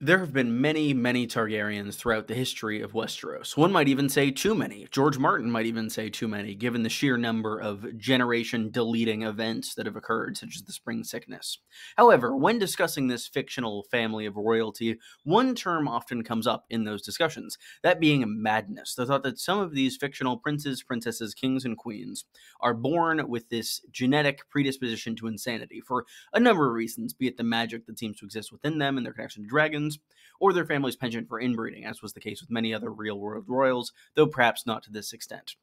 There have been many, many Targaryens throughout the history of Westeros. One might even say too many. George Martin might even say too many, given the sheer number of generation-deleting events that have occurred, such as the Spring Sickness. However, when discussing this fictional family of royalty, one term often comes up in those discussions, that being madness. The thought that some of these fictional princes, princesses, kings, and queens are born with this genetic predisposition to insanity for a number of reasons, be it the magic that seems to exist within them and their connection to dragons, or their family's penchant for inbreeding, as was the case with many other real-world royals, though perhaps not to this extent.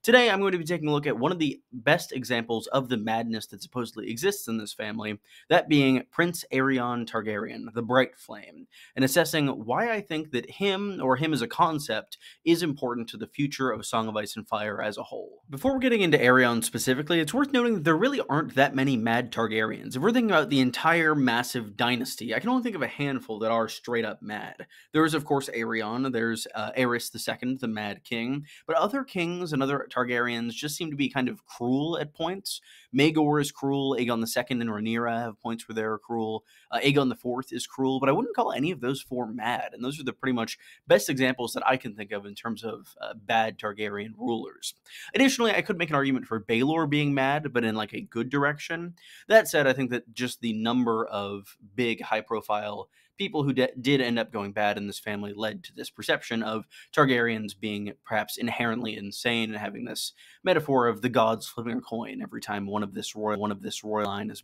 Today, I'm going to be taking a look at one of the best examples of the madness that supposedly exists in this family, that being Prince Aerion Targaryen, the Brightflame, and assessing why I think that him, or him as a concept, is important to the future of Song of Ice and Fire as a whole. Before getting into Aerion specifically, it's worth noting that there really aren't that many mad Targaryens. If we're thinking about the entire massive dynasty, I can only think of a handful that are straight up mad. There is, of course, Aerion, there's Aerys II, the Mad King, but other kings and other Targaryens just seem to be kind of cruel at points. Maegor is cruel, Aegon II and Rhaenyra have points where they're cruel, Aegon IV is cruel, but I wouldn't call any of those four mad, and those are the pretty much best examples that I can think of in terms of bad Targaryen rulers. Additionally, I could make an argument for Baelor being mad, but in like a good direction. That said, I think that just the number of big, high-profile people who did end up going bad in this family led to this perception of Targaryens being perhaps inherently insane and having this metaphor of the gods flipping a coin every time one of this royal line is.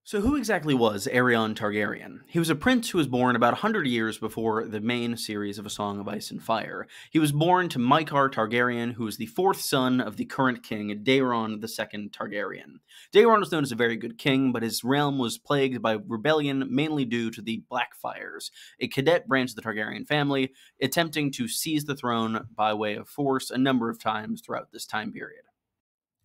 So who exactly was Aerion Targaryen? He was a prince who was born about 100 years before the main series of A Song of Ice and Fire. He was born to Maekar Targaryen, who was the fourth son of the current king, Daeron II Targaryen. Daeron was known as a very good king, but his realm was plagued by rebellion, mainly due to the Blackfyres, a cadet branch of the Targaryen family, attempting to seize the throne by way of force a number of times throughout this time period.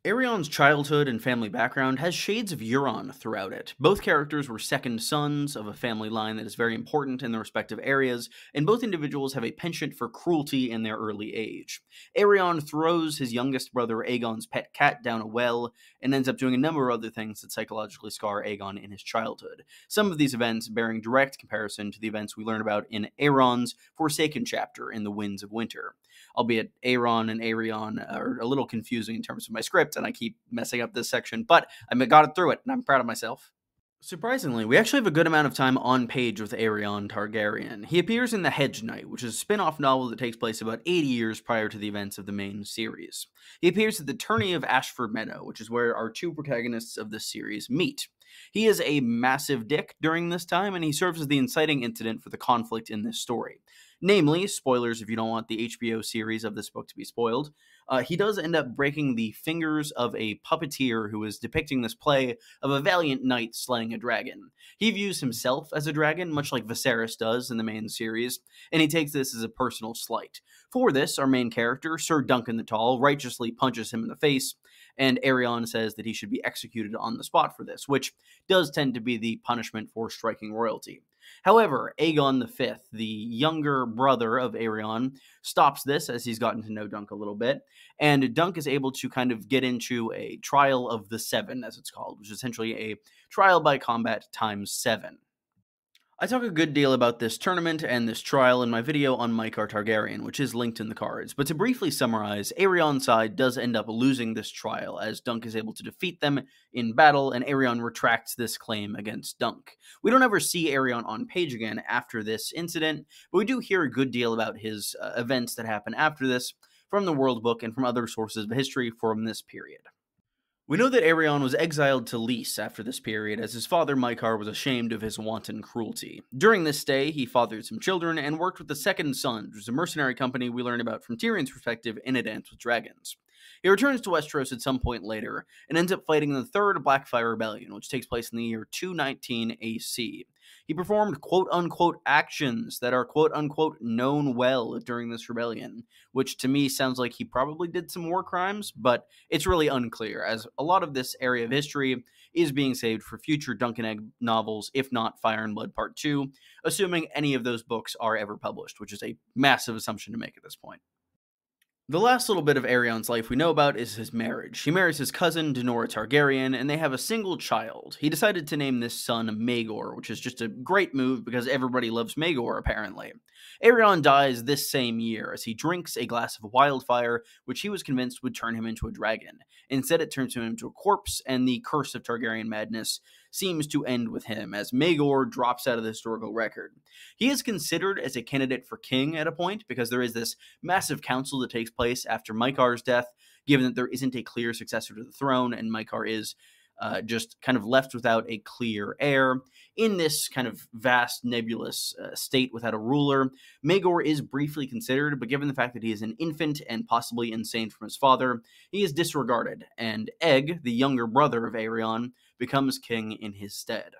Aerion's childhood and family background has shades of Euron throughout it. Both characters were second sons of a family line that is very important in their respective areas, and both individuals have a penchant for cruelty in their early age. Aerion throws his youngest brother Aegon's pet cat down a well, and ends up doing a number of other things that psychologically scar Aegon in his childhood. Some of these events bearing direct comparison to the events we learn about in Aeron's Forsaken chapter in The Winds of Winter. Albeit Aeron and Aerion are a little confusing in terms of my script, and I keep messing up this section, but I got it through it, and I'm proud of myself. Surprisingly, we actually have a good amount of time on page with Aerion Targaryen. He appears in The Hedge Knight, which is a spin-off novel that takes place about 80 years prior to the events of the main series. He appears at the tourney of Ashford Meadow, which is where our two protagonists of this series meet. He is a massive dick during this time, and he serves as the inciting incident for the conflict in this story. Namely, spoilers if you don't want the HBO series of this book to be spoiled, he does end up breaking the fingers of a puppeteer who is depicting this play of a valiant knight slaying a dragon. He views himself as a dragon, much like Viserys does in the main series, and he takes this as a personal slight. For this, our main character, Sir Duncan the Tall, righteously punches him in the face, and Aerion says that he should be executed on the spot for this, which does tend to be the punishment for striking royalty. However, Aegon V, the younger brother of Aerion, stops this as he's gotten to know Dunk a little bit, and Dunk is able to kind of get into a trial of the seven, as it's called, which is essentially a trial by combat times 7. I talk a good deal about this tournament and this trial in my video on Maekar Targaryen, which is linked in the cards, but to briefly summarize, Aerion's side does end up losing this trial, as Dunk is able to defeat them in battle, and Aerion retracts this claim against Dunk. We don't ever see Aerion on page again after this incident, but we do hear a good deal about his events that happen after this from the World Book and from other sources of history from this period. We know that Aerion was exiled to Lys after this period, as his father Maekar was ashamed of his wanton cruelty. During this stay, he fathered some children and worked with the Second Son, which is a mercenary company we learn about from Tyrion's perspective in A Dance with Dragons. He returns to Westeros at some point later, and ends up fighting the Third Blackfyre Rebellion, which takes place in the year 219 AC. He performed quote-unquote actions that are quote-unquote known well during this rebellion, which to me sounds like he probably did some war crimes, but it's really unclear, as a lot of this area of history is being saved for future Dunk and Egg novels, if not Fire and Blood Part 2, assuming any of those books are ever published, which is a massive assumption to make at this point. The last little bit of Aerion's life we know about is his marriage. He marries his cousin, Daenora Targaryen, and they have a single child. He decided to name this son Maegor, which is just a great move because everybody loves Maegor, apparently. Aerion dies this same year as he drinks a glass of wildfire, which he was convinced would turn him into a dragon. Instead, it turns him into a corpse, and the curse of Targaryen madness seems to end with him as Maegor drops out of the historical record. He is considered as a candidate for king at a point because there is this massive council that takes place after Mykar's death, given that there isn't a clear successor to the throne, and Mykar is just kind of left without a clear heir. In this kind of vast, nebulous state without a ruler, Maegor is briefly considered, but given the fact that he is an infant and possibly insane from his father, he is disregarded, and Egg, the younger brother of Aerion, becomes king in his stead.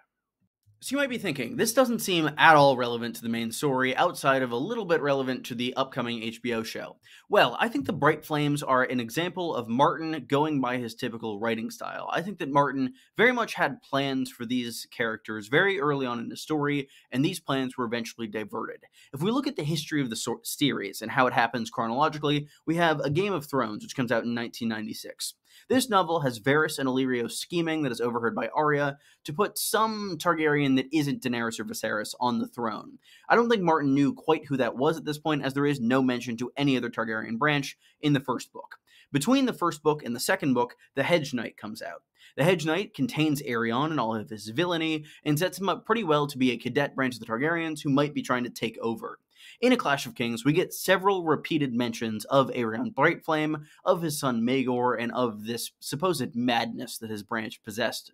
So you might be thinking, this doesn't seem at all relevant to the main story, outside of a little bit relevant to the upcoming HBO show. Well, I think the Bright Flames are an example of Martin going by his typical writing style. I think that Martin very much had plans for these characters very early on in the story, and these plans were eventually diverted. If we look at the history of the series and how it happens chronologically, we have A Game of Thrones, which comes out in 1996. This novel has Varys and Illyrio scheming that is overheard by Arya to put some Targaryen that isn't Daenerys or Viserys on the throne. I don't think Martin knew quite who that was at this point, as there is no mention to any other Targaryen branch in the first book. Between the first book and the second book, the Hedge Knight comes out. The Hedge Knight contains Aerion and all of his villainy, and sets him up pretty well to be a cadet branch of the Targaryens who might be trying to take over. In A Clash of Kings, we get several repeated mentions of Aerion Brightflame, of his son Maegor, and of this supposed madness that his branch possessed.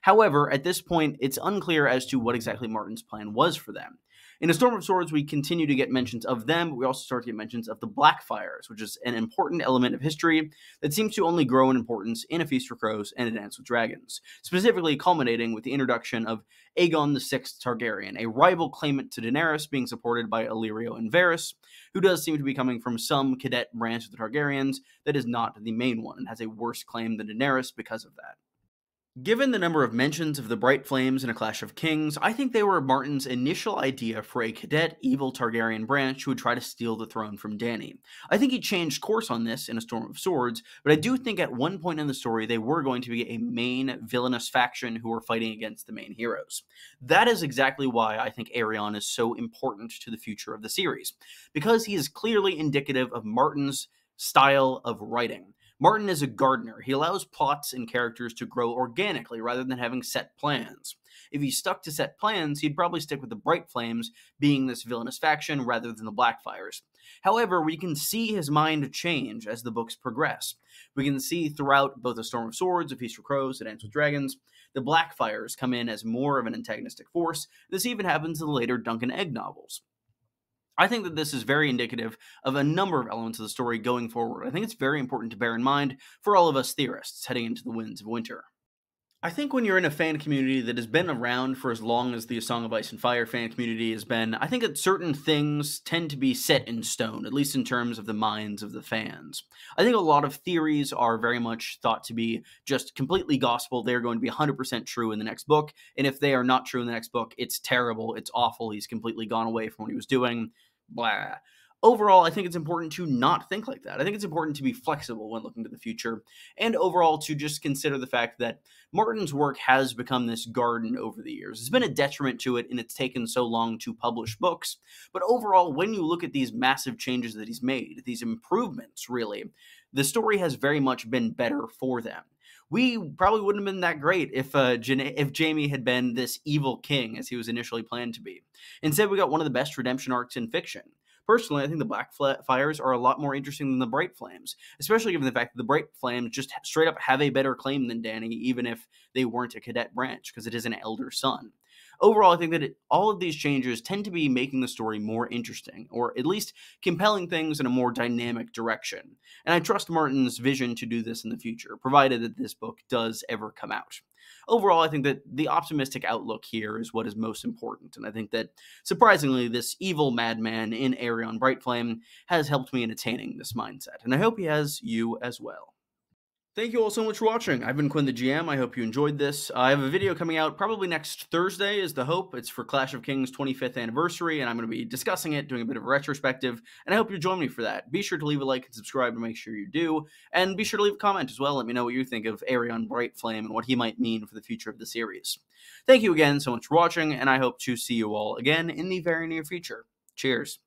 However, at this point, it's unclear as to what exactly Martin's plan was for them. In A Storm of Swords, we continue to get mentions of them, but we also start to get mentions of the Blackfires, which is an important element of history that seems to only grow in importance in A Feast for Crows and A Dance with Dragons, specifically culminating with the introduction of Aegon VI Targaryen, a rival claimant to Daenerys being supported by Illyrio and Varys, who does seem to be coming from some cadet branch of the Targaryens that is not the main one and has a worse claim than Daenerys because of that. Given the number of mentions of the Bright Flames in A Clash of Kings, I think they were Martin's initial idea for a cadet evil Targaryen branch who would try to steal the throne from Dany. I think he changed course on this in A Storm of Swords, but I do think at one point in the story they were going to be a main villainous faction who were fighting against the main heroes. That is exactly why I think Aerion is so important to the future of the series, because he is clearly indicative of Martin's style of writing. Martin is a gardener. He allows plots and characters to grow organically rather than having set plans. If he stuck to set plans, he'd probably stick with the Bright Flames being this villainous faction rather than the Blackfires. However, we can see his mind change as the books progress. We can see throughout both A Storm of Swords, A Feast for Crows, A Dance with Dragons, the Blackfires come in as more of an antagonistic force. This even happens in the later Dunk and Egg novels. I think that this is very indicative of a number of elements of the story going forward. I think it's very important to bear in mind for all of us theorists heading into the Winds of Winter. I think when you're in a fan community that has been around for as long as the A Song of Ice and Fire fan community has been, I think that certain things tend to be set in stone, at least in terms of the minds of the fans. I think a lot of theories are very much thought to be just completely gospel. They're going to be 100% true in the next book, and if they are not true in the next book, it's terrible, it's awful, he's completely gone away from what he was doing, blah. Overall, I think it's important to not think like that. I think it's important to be flexible when looking to the future, and overall to just consider the fact that Martin's work has become this garden over the years. It's been a detriment to it, and it's taken so long to publish books, but overall, when you look at these massive changes that he's made, these improvements, really, the story has very much been better for them. We probably wouldn't have been that great if Jaime had been this evil king as he was initially planned to be. Instead, we got one of the best redemption arcs in fiction. Personally, I think the Blackfires are a lot more interesting than the Bright Flames, especially given the fact that the Bright Flames just straight up have a better claim than Dany, even if they weren't a cadet branch, because it is an elder son. Overall, I think that all of these changes tend to be making the story more interesting, or at least compelling things in a more dynamic direction. And I trust Martin's vision to do this in the future, provided that this book does ever come out. Overall, I think that the optimistic outlook here is what is most important, and I think that, surprisingly, this evil madman in Aerion Brightflame has helped me in attaining this mindset, and I hope he has you as well. Thank you all so much for watching. I've been Quinn the GM. I hope you enjoyed this. I have a video coming out probably next Thursday is the hope. It's for Clash of Kings 25th anniversary, and I'm going to be discussing it, doing a bit of a retrospective, and I hope you join me for that. Be sure to leave a like and subscribe to make sure you do, and be sure to leave a comment as well. Let me know what you think of Aerion Brightflame and what he might mean for the future of the series. Thank you again so much for watching, and I hope to see you all again in the very near future. Cheers.